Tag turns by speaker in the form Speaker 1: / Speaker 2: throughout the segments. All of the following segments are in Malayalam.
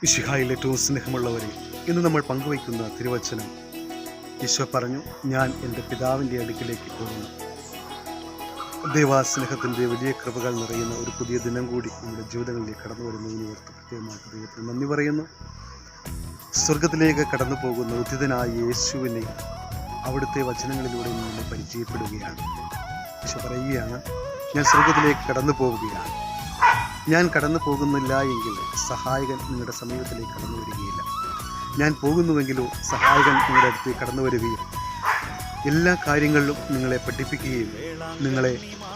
Speaker 1: മിശിഹായിൽ ഏറ്റവും സ്നേഹമുള്ളവരെ, ഇന്ന് നമ്മൾ പങ്കുവയ്ക്കുന്ന തിരുവചനം, ഈശോ പറഞ്ഞു, ഞാൻ എൻ്റെ പിതാവിൻ്റെ അടുക്കിലേക്ക് പോകുന്നു. ദൈവസ്നേഹത്തിൻ്റെ വലിയ കൃപകൾ നിറയുന്ന ഒരു പുതിയ ദിനം കൂടി നമ്മുടെ ജീവിതങ്ങളിലേക്ക് കടന്നു വരുന്നതിന് ഓർത്ത് പ്രത്യേകമായിട്ട് ദൈവത്തിന് നന്ദി പറയുന്നു. സ്വർഗത്തിലേക്ക് കടന്നു പോകുന്ന ഉദ്ധിതനായ യേശുവിനെ അവിടുത്തെ വചനങ്ങളിലൂടെ നമ്മൾ പരിചയപ്പെടുകയാണ്. ഈശോ പറയുകയാണ്, ഞാൻ സ്വർഗത്തിലേക്ക് കടന്നു പോവുകയാണ്. ഞാൻ കടന്നു പോകുന്നില്ല എങ്കിൽ സഹായകൻ നിങ്ങളുടെ സമീപത്തിലേക്ക് കടന്നു വരികയില്ല. ഞാൻ പോകുന്നുവെങ്കിലോ സഹായകൻ നിങ്ങളുടെ അടുത്തേക്ക് കടന്നു വരികയും എല്ലാ കാര്യങ്ങളിലും നിങ്ങളെ പഠിപ്പിക്കുകയും നിങ്ങളെ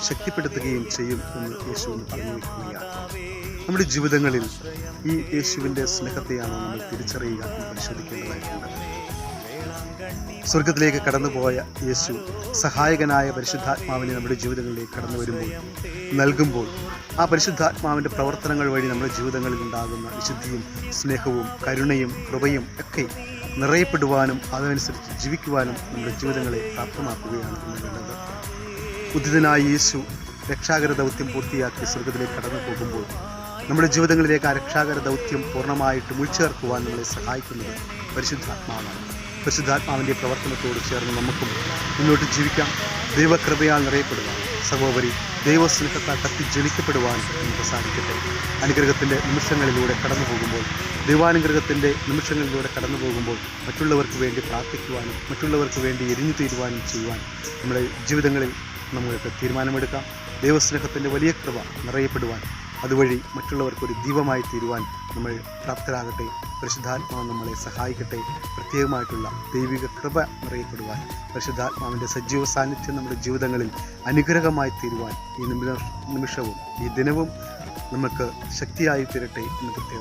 Speaker 1: ശക്തിപ്പെടുത്തുകയും ചെയ്യും എന്ന് യേശു പറഞ്ഞു വയ്ക്കുകയാണ്. നമ്മുടെ ജീവിതങ്ങളിൽ ഈ യേശുവിൻ്റെ സ്നേഹത്തെയാണ് നമ്മൾ തിരിച്ചറിയുക എന്ന് പരിശോധിക്കേണ്ടതായിട്ടുണ്ട്. സ്വർഗത്തിലേക്ക് കടന്നുപോയ യേശു സഹായകനായ പരിശുദ്ധാത്മാവിനെ നമ്മുടെ ജീവിതങ്ങളിലേക്ക് കടന്നു വരുമ്പോൾ നൽകുമ്പോൾ ആ പരിശുദ്ധാത്മാവിൻ്റെ പ്രവർത്തനങ്ങൾ വഴി നമ്മുടെ ജീവിതങ്ങളിൽ ഉണ്ടാകുന്ന വിശുദ്ധിയും സ്നേഹവും കരുണയും കൃപയും ഒക്കെ നിറയപ്പെടുവാനും അതനുസരിച്ച് ജീവിക്കുവാനും നമ്മുടെ ജീവിതങ്ങളെ പ്രാപ്തമാക്കുകയാണ് വേണ്ടത്. ഉദ്ധിതനായ യേശു രക്ഷാകര ദൗത്യം പൂർത്തിയാക്കി സ്വർഗത്തിലേക്ക് കടന്നു പോകുമ്പോൾ നമ്മുടെ ജീവിതങ്ങളിലേക്ക് ആ രക്ഷാകര ദൗത്യം പൂർണ്ണമായിട്ട് ഉൾച്ചേർക്കുവാൻ നമ്മളെ സഹായിക്കുന്നത് പരിശുദ്ധാത്മാവാണ്. പരിശുദ്ധാത്മാവിൻ്റെ പ്രവർത്തനത്തോട് ചേർന്ന് നമുക്കും മുന്നോട്ട് ജീവിക്കാം. ദൈവകൃപയാൽ നിറയപ്പെടുവാൻ, സർവോപരി ദൈവസ്നേഹത്താൽ കത്തിജ്വലിക്കപ്പെടുവാൻ നമുക്ക് സാധിക്കട്ടെ. അനുഗ്രഹത്തിൻ്റെ നിമിഷങ്ങളിലൂടെ കടന്നു പോകുമ്പോൾ, ദൈവാനുഗ്രഹത്തിൻ്റെ നിമിഷങ്ങളിലൂടെ കടന്നു പോകുമ്പോൾ മറ്റുള്ളവർക്ക് വേണ്ടി പ്രാർത്ഥിക്കുവാനും മറ്റുള്ളവർക്ക് വേണ്ടി എരിഞ്ഞു തീരുവാനും ചെയ്യുവാൻ നമ്മുടെ ജീവിതങ്ങളിൽ നമുക്ക് തീരുമാനമെടുക്കാം. ദൈവസ്നേഹത്തിൻ്റെ വലിയ കൃപ നിറയപ്പെടുവാൻ, അതുവഴി മറ്റുള്ളവർക്കൊരു ദീപമായി തീരുവാൻ നമ്മൾ പ്രാപ്തരാകട്ടെ. പരിശുദ്ധാത്മാവ് നമ്മളെ സഹായിക്കട്ടെ. പ്രത്യേകമായിട്ടുള്ള ദൈവിക കൃപ നിറയപ്പെടുവാൻ, പരിശുദ്ധാത്മാവിൻ്റെ സജീവ സാന്നിധ്യം നമ്മുടെ ജീവിതങ്ങളിൽ അനുഗ്രഹമായി തീരുവാൻ ഈ നിമിഷവും ഈ ദിനവും നമുക്ക് ശക്തിയായി തീരട്ടെ എന്ന് പ്രത്യേകം